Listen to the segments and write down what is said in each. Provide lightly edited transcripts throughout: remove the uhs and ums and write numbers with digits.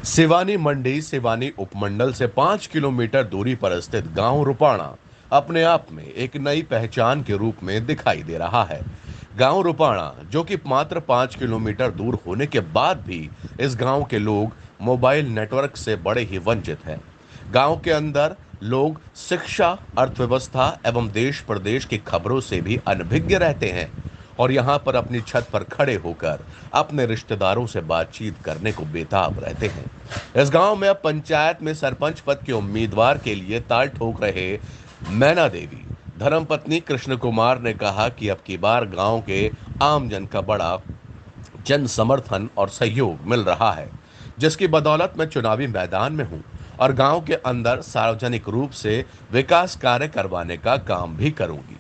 सिवानी मंडी सिवानी उपमंडल से 5 किलोमीटर दूरी पर स्थित गांव रुपाणा अपने आप में एक नई पहचान के रूप में दिखाई दे रहा है। गांव रुपाणा, जो कि मात्र 5 किलोमीटर दूर होने के बाद भी इस गांव के लोग मोबाइल नेटवर्क से बड़े ही वंचित हैं। गांव के अंदर लोग शिक्षा, अर्थव्यवस्था एवं देश प्रदेश की खबरों से भी अनभिज्ञ रहते हैं और यहां पर अपनी छत पर खड़े होकर अपने रिश्तेदारों से बातचीत करने को बेताब रहते हैं। इस गांव में अब पंचायत में सरपंच पद के उम्मीदवार के लिए ताल ठोक रहे मैना देवी धर्मपत्नी कृष्ण कुमार ने कहा कि अब की बार गांव के आमजन का बड़ा जन समर्थन और सहयोग मिल रहा है, जिसकी बदौलत मैं चुनावी मैदान में हूं और गांव के अंदर सार्वजनिक रूप से विकास कार्य करवाने का काम भी करूंगी।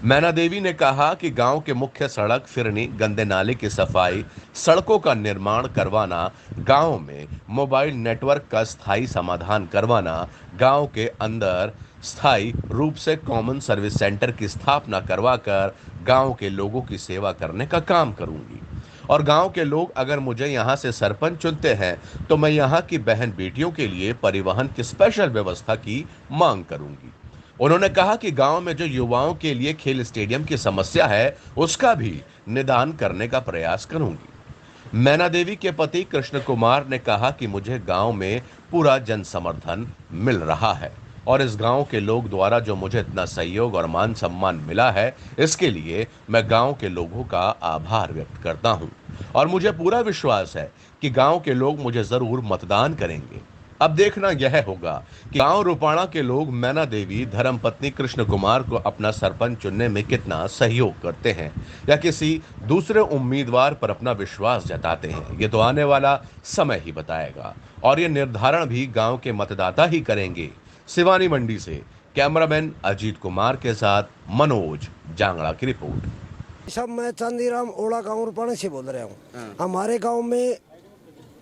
मैना देवी ने कहा कि गांव के मुख्य सड़क, फिरनी, गंदे नाले की सफाई, सड़कों का निर्माण करवाना, गांव में मोबाइल नेटवर्क का स्थायी समाधान करवाना, गांव के अंदर स्थायी रूप से कॉमन सर्विस सेंटर की स्थापना करवाकर गांव के लोगों की सेवा करने का काम करूंगी। और गांव के लोग अगर मुझे यहां से सरपंच चुनते हैं तो मैं यहां की बहन बेटियों के लिए परिवहन की स्पेशल व्यवस्था की मांग करूंगी। उन्होंने कहा कि गांव में जो युवाओं के लिए खेल स्टेडियम की समस्या है, उसका भी निदान करने का प्रयास करूंगी। मैना देवी के पति कृष्ण कुमार ने कहा कि मुझे गांव में पूरा जन समर्थन मिल रहा है और इस गांव के लोग द्वारा जो मुझे इतना सहयोग और मान सम्मान मिला है, इसके लिए मैं गांव के लोगों का आभार व्यक्त करता हूं और मुझे पूरा विश्वास है कि गांव के लोग मुझे जरूर मतदान करेंगे। अब देखना यह होगा कि गांव रुपाणा के लोग मैना देवी धर्मपत्नी कृष्ण कुमार को अपना सरपंच चुनने में कितना सहयोग करते हैं या किसी दूसरे उम्मीदवार पर अपना विश्वास जताते हैं। ये तो आने वाला समय ही बताएगा और ये निर्धारण भी गांव के मतदाता ही करेंगे। सिवानी मंडी से कैमरामैन अजीत कुमार के साथ मनोज जांगड़ा की रिपोर्ट। सब मैं चांदीराम ओला गांव रुपाणा से बोल रहा हूँ। हमारे गांव में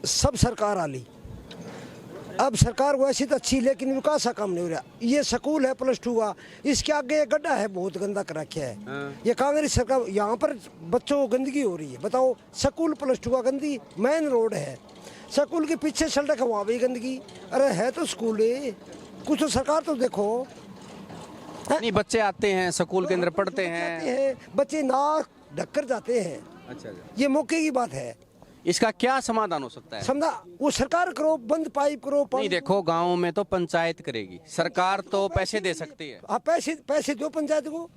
सब सरकार आली, अब सरकार वैसी तो अच्छी, लेकिन विकास का काम नहीं हो रहा। ये स्कूल है +2 का, इसके आगे एक गड्ढा है, बहुत गंदा कर रखा है। ये कांग्रेस सरकार, यहाँ पर बच्चों को गंदगी हो रही है। बताओ, स्कूल +2 का गंदी, मेन रोड है, स्कूल के पीछे सड़क है, वहाँ भी गंदगी। अरे है तो स्कूल है, कुछ तो सरकार तो देखो। नहीं, बच्चे आते हैं स्कूल के अंदर पढ़ते हैं, बच्चे नाक ढककर जाते हैं। अच्छा, ये मौके की बात है। इसका क्या समाधान हो सकता है? समझा, वो सरकार करो, बंद पाइप करो। नहीं, देखो गांव में तो पंचायत करेगी, सरकार तो पैसे दे सकती है। आप पैसे दो पंचायत को,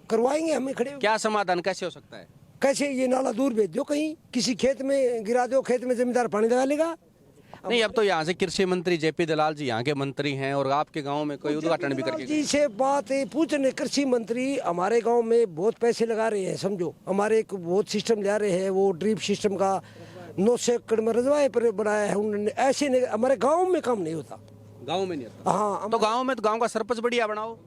करवाएंगे, हमें खड़े। क्या समाधान कैसे हो सकता है? कैसे? ये नाला दूर भेज दो, कहीं किसी खेत में गिरा दो, खेत में जमींदार पानी लगा लेगा। नहीं, अब तो यहाँ से कृषि मंत्री जेपी दलाल जी यहाँ के मंत्री हैं और आपके गांव में कोई उद्घाटन भी करके जी से बात है पूछने। कृषि मंत्री हमारे गांव में बहुत पैसे लगा रहे हैं, समझो। हमारे एक बहुत सिस्टम ले रहे हैं, वो ड्रिप सिस्टम का 900 एकड़ में रजवाए पर बनाया है उन्होंने। ऐसे नहीं, हमारे गांव में काम नहीं होता। गांव में नहीं होता? हाँ, तो गांव में तो गांव का सरपंच बढ़िया बनाओ।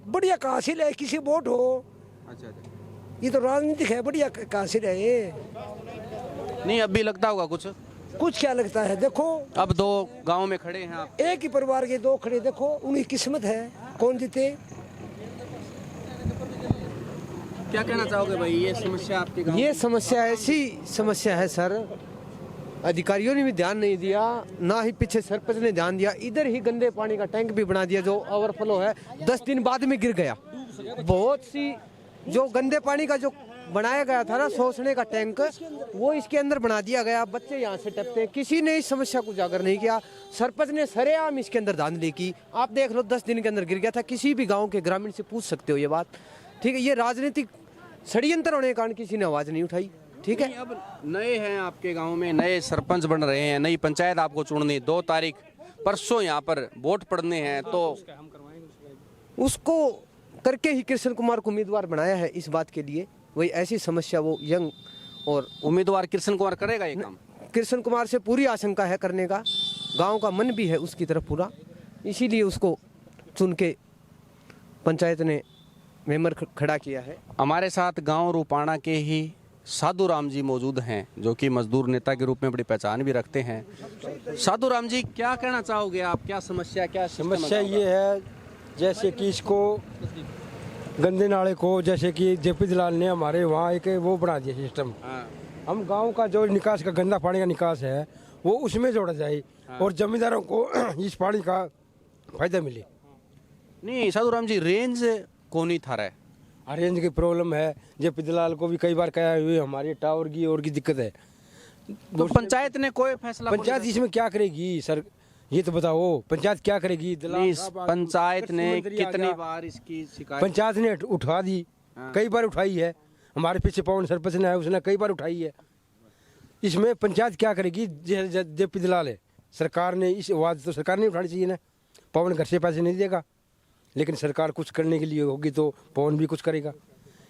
बढ़िया कहाँ से ले, किसी वोट हो। अच्छा, ये तो राजनीतिक है, बढ़िया कहाँ से रहे। नहीं, अब भी लगता होगा कुछ क्या लगता है? देखो, अब 2 गांव में खड़े हैं आप, एक ही परिवार के 2 खड़े, देखो उनकी किस्मत है, कौन जीते। क्या कहना चाहोगे भाई, ये समस्या आपके गांव? ये समस्या ऐसी समस्या है सर, अधिकारियों ने भी ध्यान नहीं दिया, ना ही पीछे सरपंच ने ध्यान दिया। इधर ही गंदे पानी का टैंक भी बना दिया, जो ओवरफ्लो है, 10 दिन बाद में गिर गया। बहुत सी जो गंदे पानी का जो बनाया गया था ना, सोचने का टैंक, वो इसके अंदर बना दिया गया। बच्चे यहाँ से टपते हैं, किसी ने इस समस्या को उजागर नहीं किया। सरपंच ने सरेआम इसके अंदर धांधली की। आप देख लो, 10 दिन के अंदर गिर गया था। किसी भी गाँव के ग्रामीण से पूछ सकते हो ये बात, ठीक है। ये राजनीतिक षड्यंत्र होने के कारण किसी ने आवाज नहीं उठाई, ठीक है। अब नए हैं आपके गांव में, नए सरपंच बन रहे हैं, नई पंचायत आपको चुननी, 2 तारीख परसों यहाँ पर वोट पड़ने हैं, तो उसको करके ही कृष्ण कुमार को उम्मीदवार बनाया है इस बात के लिए। वही ऐसी समस्या वो यंग और उम्मीदवार कृष्ण कुमार करेगा ये काम? कृष्ण कुमार से पूरी आशंका है करने का, गांव का मन भी है उसकी तरफ पूरा, इसीलिए उसको चुन के पंचायत ने मेंबर खड़ा किया है। हमारे साथ गांव रुपाणा के ही साधु राम जी मौजूद हैं, जो कि मजदूर नेता के रूप में बड़ी पहचान भी रखते हैं। साधु राम जी, क्या कहना चाहोगे आप? क्या समस्या, क्या समस्या ये है, जैसे कि इसको गंदे नाले को, जैसे कि जेपी दलाल ने हमारे वहाँ एक वो बना दिया सिस्टम। हम गांव का जो निकास का गंदा पानी का निकास है, वो उसमें जोड़ा जाए और जमींदारों को इस पानी का फायदा मिले। नहीं साधु राम जी, रेंज कौन ही था रहा है? रेंज की प्रॉब्लम है। जब पिदलाल को भी कई बार कहा हुई हमारी टावर की और की दिक्कत है। तो पंचायत ने कोई फैसला पंचायत इसमें क्या करेगी सर, ये तो बताओ, पंचायत क्या करेगी? नहीं, पंचायत ने कितनी बार इसकी शिकायत? पंचायत ने उठा दी, कई बार उठाई है। हमारे पीछे पवन सरपंच ने है, उसने कई बार उठाई है। इसमें पंचायत क्या करेगी? जेपी दलाल है, सरकार ने इस आवाज़ तो सरकार नहीं उठानी चाहिए ना। पवन घर से पैसे नहीं देगा, लेकिन सरकार कुछ करने के लिए होगी तो पवन भी कुछ करेगा,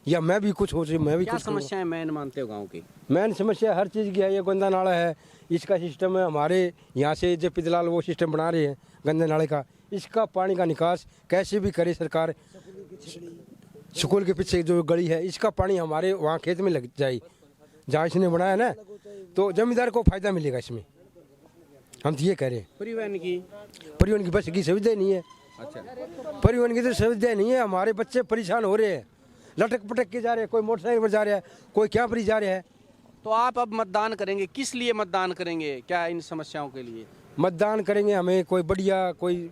या मैं भी कुछ हो जाए, मैं भी क्या कुछ समस्याएं मेन मानते हो गांव की? मेन समस्या हर चीज़ की है। ये गंदा नाला है, इसका सिस्टम है। हमारे यहाँ से जेपी दलाल वो सिस्टम बना रहे हैं गंदे नाले का, इसका पानी का निकास कैसे भी करे सरकार। स्कूल के पीछे जो गली है, इसका पानी हमारे वहाँ खेत में लग जाए जहाँ इसने बनाया ना, तो जमींदार को फायदा मिलेगा इसमें। हम तो ये कह रहे हैं। परिवहन की बस की सुविधा नहीं है। अच्छा, परिवहन की तो सुविधा नहीं है। हमारे बच्चे परेशान हो रहे हैं, लटक पटक के जा रहे हैं, कोई मोटरसाइकिल पर जा रहा है, कोई क्या पर जा रहा है। तो आप अब मतदान करेंगे, किस लिए मतदान करेंगे? क्या इन समस्याओं के लिए मतदान करेंगे? हमें कोई बढ़िया कोई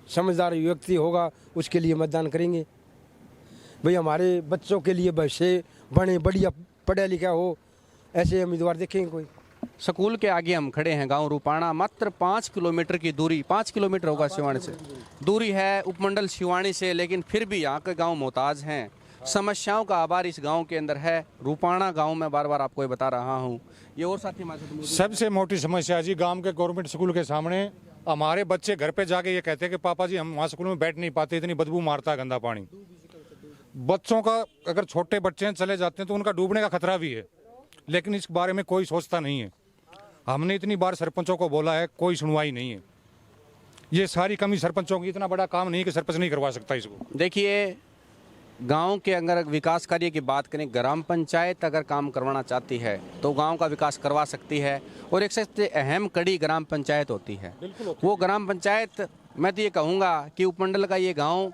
समझदार व्यक्ति होगा उसके लिए मतदान करेंगे। भाई हमारे बच्चों के लिए भविष्य बने, बढ़िया पढ़ा लिखा हो, ऐसे उम्मीदवार देखेंगे कोई। स्कूल के आगे हम खड़े हैं, गांव रूपाणा। मात्र 5 किलोमीटर की दूरी, 5 किलोमीटर होगा सिवानी से दूरी है, उपमंडल सिवानी से, लेकिन फिर भी यहाँ के गांव मोहताज हैं। समस्याओं का आभार इस गांव के अंदर है। रूपाणा गांव में बार बार आपको ये बता रहा हूँ। ये और साथी हमारे साथ मौजूद हैं। सबसे मोटी समस्या जी गांव के गवर्नमेंट स्कूल के सामने हमारे बच्चे घर पे जाके ये कहते हैं कि पापा जी हम वहाँ स्कूल में बैठ नहीं पाते, इतनी बदबू मारता है गंदा पानी। बच्चों का अगर छोटे बच्चे चले जाते हैं तो उनका डूबने का खतरा भी है, लेकिन इस बारे में कोई सोचता नहीं है। हमने इतनी बार सरपंचों को बोला है, कोई सुनवाई नहीं है। ये सारी कमी सरपंचों की, इतना बड़ा काम नहीं कि सरपंच नहीं करवा सकता इसको। देखिए, गांव के अगर विकास कार्य की बात करें, ग्राम पंचायत अगर काम करवाना चाहती है तो गांव का विकास करवा सकती है, और एक सबसे अहम कड़ी ग्राम पंचायत होती है। वो ग्राम पंचायत, मैं तो ये कहूँगा कि उपमंडल का ये गांव,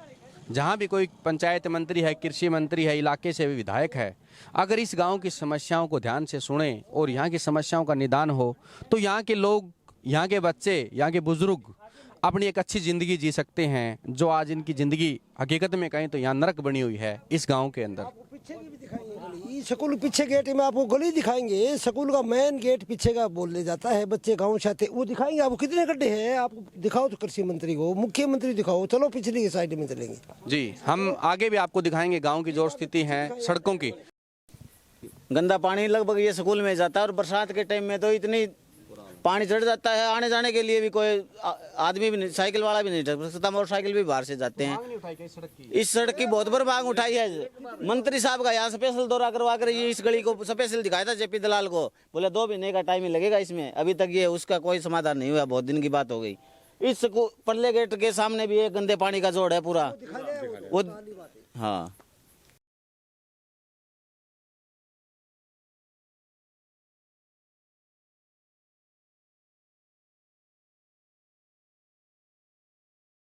जहाँ भी कोई पंचायत मंत्री है, कृषि मंत्री है, इलाके से भी विधायक है, अगर इस गांव की समस्याओं को ध्यान से सुने और यहाँ की समस्याओं का निदान हो तो यहाँ के लोग, यहाँ के बच्चे, यहाँ के बुजुर्ग अपनी एक अच्छी ज़िंदगी जी सकते हैं। जो आज इनकी ज़िंदगी हकीकत में कहें तो यहाँ नरक बनी हुई है इस गांव के अंदर। पीछे की भी दिखाएंगे गली, स्कूल पीछे गेट में आपको गली दिखाएंगे। स्कूल का मेन गेट पीछे का बोलने जाता है, बच्चे गाँव से आते, वो दिखाएंगे आपको कितने गड्ढे हैं। आपको दिखाओ तो कृषि मंत्री को, मुख्यमंत्री दिखाओ, चलो पिछली साइड में चलेंगे जी। हम आगे भी आपको दिखाएंगे गाँव की जो स्थिति है सड़कों की। गंदा पानी लगभग ये स्कूल में जाता है, और बरसात के टाइम में तो इतनी पानी चढ़ जाता है, आने जाने के लिए भी कोई आदमी भी नहीं, साइकिल वाला भी नहीं चढ़ सकता, मोटरसाइकिल भी बाहर से जाते हैं। इस सड़क की बहुत बार मांग उठाई है। मंत्री साहब का यहाँ स्पेशल दौरा करवा कर ये इस गली को स्पेशल दिखाया था जेपी दलाल को, बोले 2 महीने का टाइम ही लगेगा इसमें। अभी तक ये उसका कोई समाधान नहीं हुआ, बहुत दिन की बात हो गई। इस परले गेट के सामने भी एक गंदे पानी का जोड़ है पूरा वो। हाँ,